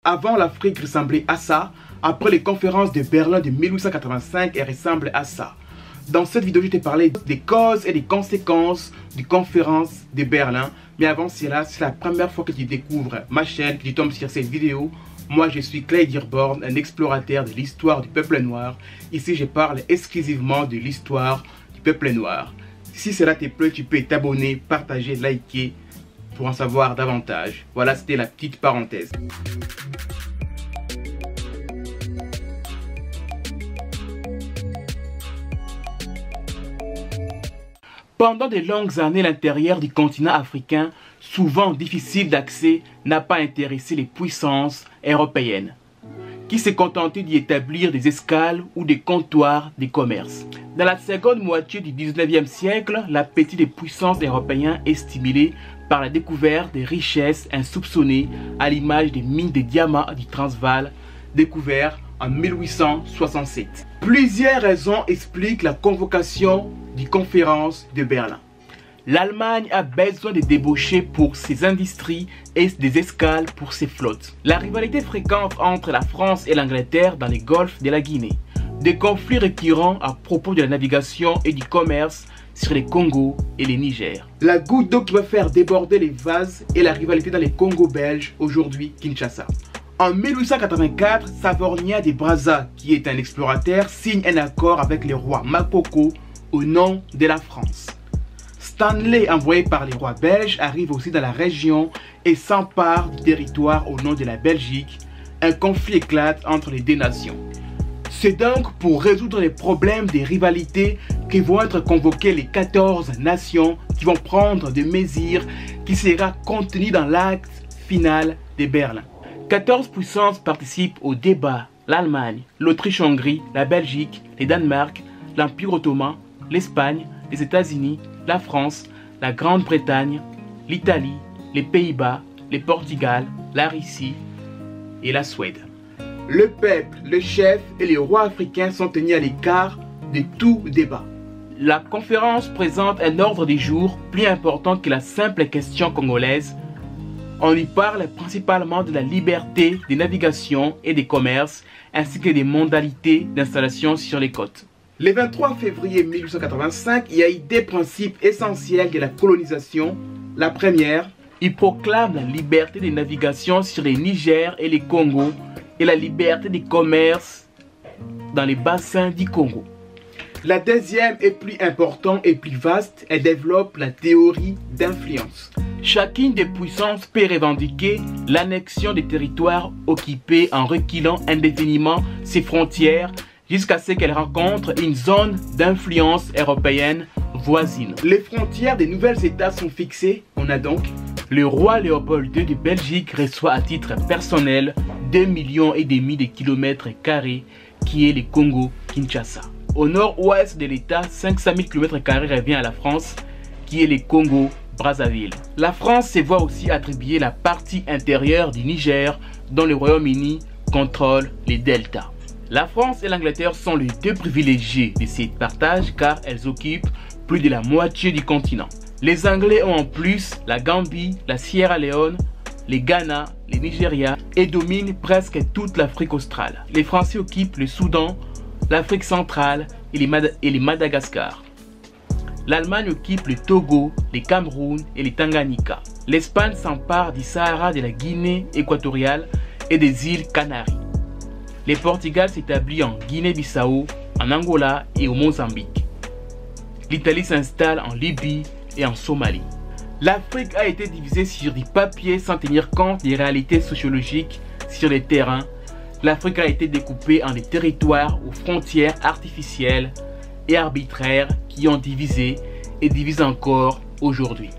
Avant, l'Afrique ressemblait à ça. Après les conférences de Berlin de 1885, elle ressemble à ça. Dans cette vidéo, je t'ai parlé des causes et des conséquences des conférences de Berlin. Mais avant cela, c'est la première fois que tu découvres ma chaîne, que tu tombes sur cette vidéo. Moi, je suis Clay Dearborn, un explorateur de l'histoire du peuple noir. Ici, je parle exclusivement de l'histoire du peuple noir. Si cela te plaît, tu peux t'abonner, partager, liker pour en savoir davantage. Voilà, c'était la petite parenthèse. Pendant de longues années, l'intérieur du continent africain, souvent difficile d'accès, n'a pas intéressé les puissances européennes, qui se contentaient d'y établir des escales ou des comptoirs de commerce. Dans la seconde moitié du 19e siècle, l'appétit des puissances européennes est stimulé par la découverte des richesses insoupçonnées à l'image des mines de diamants du Transvaal découvertes en 1867. Plusieurs raisons expliquent la convocation des conférences de Berlin. L'Allemagne a besoin de débouchés pour ses industries et des escales pour ses flottes. La rivalité fréquente entre la France et l'Angleterre dans les golfes de la Guinée. Des conflits récurrents à propos de la navigation et du commerce sur les Congo et les Niger. La goutte d'eau qui va faire déborder les vases est la rivalité dans les Congo belges, aujourd'hui Kinshasa. En 1884, Savorgnan de Brazza, qui est un explorateur, signe un accord avec le roi Makoko au nom de la France. Stanley, envoyé par les rois belges, arrive aussi dans la région et s'empare du territoire au nom de la Belgique. Un conflit éclate entre les deux nations. C'est donc pour résoudre les problèmes des rivalités que vont être convoquées les 14 nations qui vont prendre des mesures qui sera contenu dans l'acte final de Berlin. 14 puissances participent au débat: l'Allemagne, l'Autriche-Hongrie, la Belgique, le Danemark, l'Empire ottoman, l'Espagne, les États-Unis, la France, la Grande-Bretagne, l'Italie, les Pays-Bas, le Portugal, la Russie et la Suède. Le peuple, le chef et les rois africains sont tenus à l'écart de tout débat. La conférence présente un ordre du jour plus important que la simple question congolaise. On y parle principalement de la liberté de navigation et des commerces, ainsi que des modalités d'installation sur les côtes. Le 23 février 1885, il y a eu des principes essentiels de la colonisation. La première, il proclame la liberté de navigation sur les Niger et les Congo et la liberté de commerce dans les bassins du Congo. La deuxième est plus importante et plus vaste, elle développe la théorie d'influence. Chacune des puissances peut revendiquer l'annexion des territoires occupés en reculant indéfiniment ses frontières jusqu'à ce qu'elle rencontre une zone d'influence européenne voisine. Les frontières des nouveaux États sont fixées. On a donc le roi Léopold II de Belgique reçoit à titre personnel 2,5 millions de kilomètres carrés qui est le Congo-Kinshasa. Au nord-ouest de l'État, 500 000 km² revient à la France qui est le Congo-Brazzaville. La France se voit aussi attribuer la partie intérieure du Niger dont le Royaume-Uni contrôle les deltas. La France et l'Angleterre sont les deux privilégiés de ces partages car elles occupent plus de la moitié du continent. Les Anglais ont en plus la Gambie, la Sierra Leone, les Ghana, les Nigeria et dominent presque toute l'Afrique australe. Les Français occupent le Soudan, l'Afrique centrale et les Madagascar. L'Allemagne occupe le Togo, le Cameroun et le Tanganyika. L'Espagne s'empare du Sahara, de la Guinée équatoriale et des îles Canaries. Le Portugal s'établit en Guinée-Bissau, en Angola et au Mozambique. L'Italie s'installe en Libye et en Somalie. L'Afrique a été divisée sur du papier sans tenir compte des réalités sociologiques sur le terrain. L'Afrique a été découpée en des territoires aux frontières artificielles et arbitraires qui ont divisé et divisent encore aujourd'hui.